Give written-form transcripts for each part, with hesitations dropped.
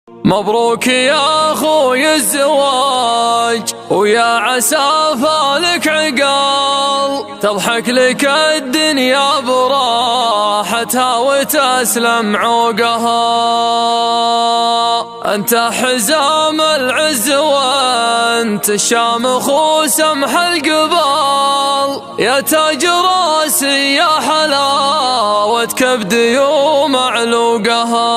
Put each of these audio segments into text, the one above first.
مبروك يا اخوي الزواج، ويا عسى فالك عقال، تضحك لك الدنيا براحتها وتسلم عوقها. انت حزام العز وانت الشامخ وسمح القبال، يا تاج راسي يا حلاوة كبدي ومعلوقها.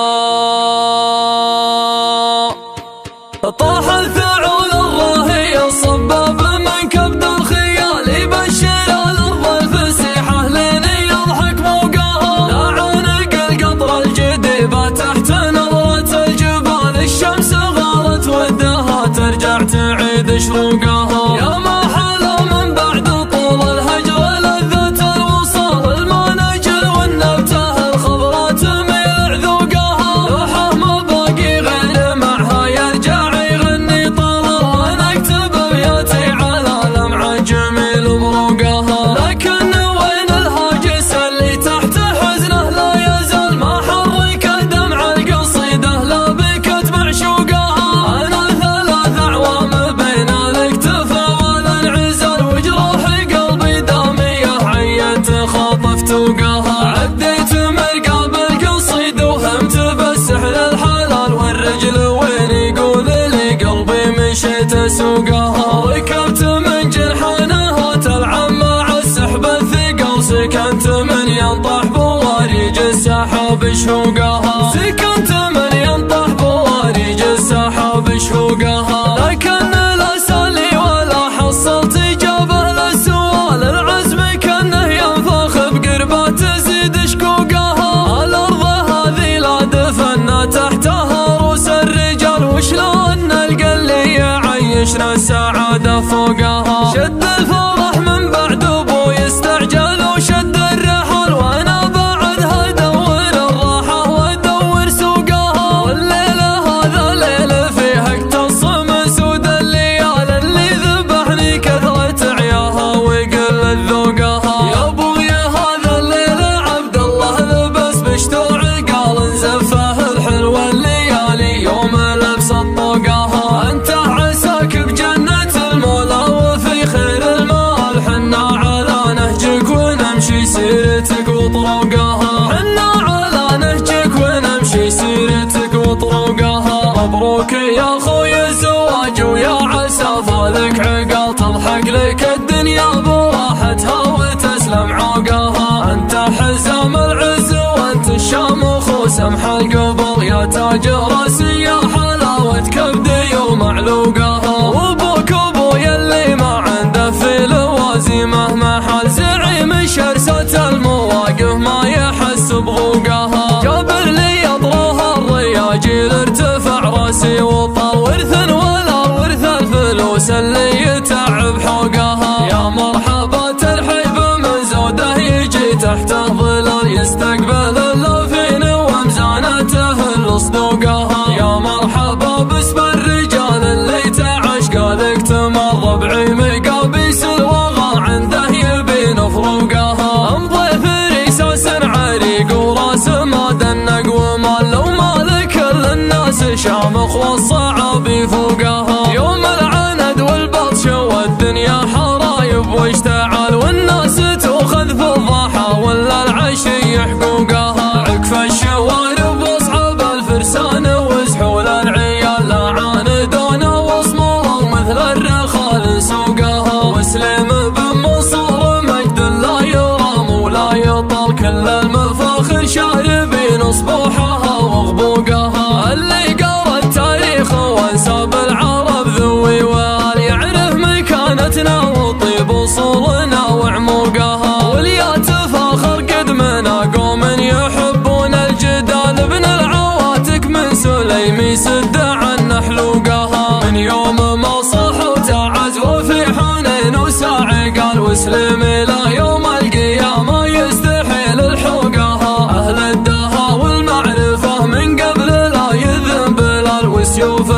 طاح الفعول الراهي الصباب من كبد الخيال، يبشر الارض الفسيحه لين يضحك موقها. لا عنق القطر الجديبه تحت نظره الجبال، الشمس غارت ودها ترجع تعيد شروقها. يا ما حلا من بعد طول الهجر لذة الوصال، المناجل والنبته الخضراء تميل عذوقها. لوحه ما باقي غير معها يرجع يغني طلال، نكتب ابياتي على لمعه جميل بروقها. لكن وين الهاجس اللي تحت حزنه لا يزال، ما حرك دمع القصيده لا بكت معشوقها. انا 3 اعوام بين الاكتفاء والانعزال، وجروح قلبي داميه عيت خاطفت وقاها. عديت مرقاب القصيد وهمت بالسحر الحلال، والرجل وين يقول لي قلبي مشيت اسوقها. ركبت من جنحانها تلعب مع السحب الثقل، سكنت من ينطح بواريج السحاب شهوقها. سكنت من ينطح بواريج السحاب شهوقها. لكن لا سالي ولا حصلت اجابه للسؤال، العزم كانه ينفخ بقربه تزيد شكوقها. الارض هذه لا دفنا تحتها روس الرجال، وشلون نلقى اللي يعيشنا السعاده فوقها. شد الفرح من بعد ابوي استعجل وشد الرحل، وانا بعدها ادور الراحه وادور سوقها. والليله هذا ليله فيها اقتصم سود الليال، اللي ذبحني كثره عياها وقل ذوقها. يا ابويا هذا الليله عبد الله لبس بشتوع قال، انزفه الحلو الليالي يوم لبس طوقها. انت عساك بجنه المولى وفي خير المال، حنا على نهجك ونمشي سيرتك وطرقها. حنا على نهجك ونمشي سيرتك وطرقها. مبروك يا اخوي الزواج، ويا عسى فالك عقال، تضحك لك الدنيا براحتها وتسلم عوقها. انت حزام العز وانت الشامخ وسمح القبل، يا تاج راسي يا حلاوة كبدي ومعلوقها. وابوك ابويا اللي ما عنده في لوازمه محل، زعيم شرسة المواقف ما يحس بغوقها. جابر لي يضرها الرياجيل ارتفع راسي وطال، ورث ولا ورث الفلوس اللي يتعب حوقها. يا مرحبا ترحيب من زوده يجي تحته ظلال، يستقبل اللافين ومزانته الصدوقها. يا مرحبا باسم الرجال اللي تعشق لك تمر، ربعي مقابيس الوغى عنده يبي نفروقها. امضي في ريساس عريق وراس ما دنق ومال، لو مالك للناس شامخ والصعاب فوقها. يوم العند والبطش والدنيا حرايب واشتعال، والناس تؤخذ في الضحى ولا العشي حقوقها. عكف الشوارب واصحاب الفرسان وزحول العيال، لا عاندون وصموا مثل الرخال سوقها. وسليم بن منصور مجد لا يرام ولا يطال، كل المفاخر شاربين صبوحها وغبوقها. اللي قرا التاريخ وانساب العرب ذوي وال، يعرف مكانتنا وطيب اصولنا وعموقها. واليا تفاخر قدمنا قوم يحبون الجدال، ابن العواتك من سليم سد عن حلوقها. من يوم ما صح وتعز وفي حنين وساعي قال، وسلم الى يوم القيامه يستحيل الحوقها. اهل الدها والمعرفه من قبل لا يذنب الوسيوف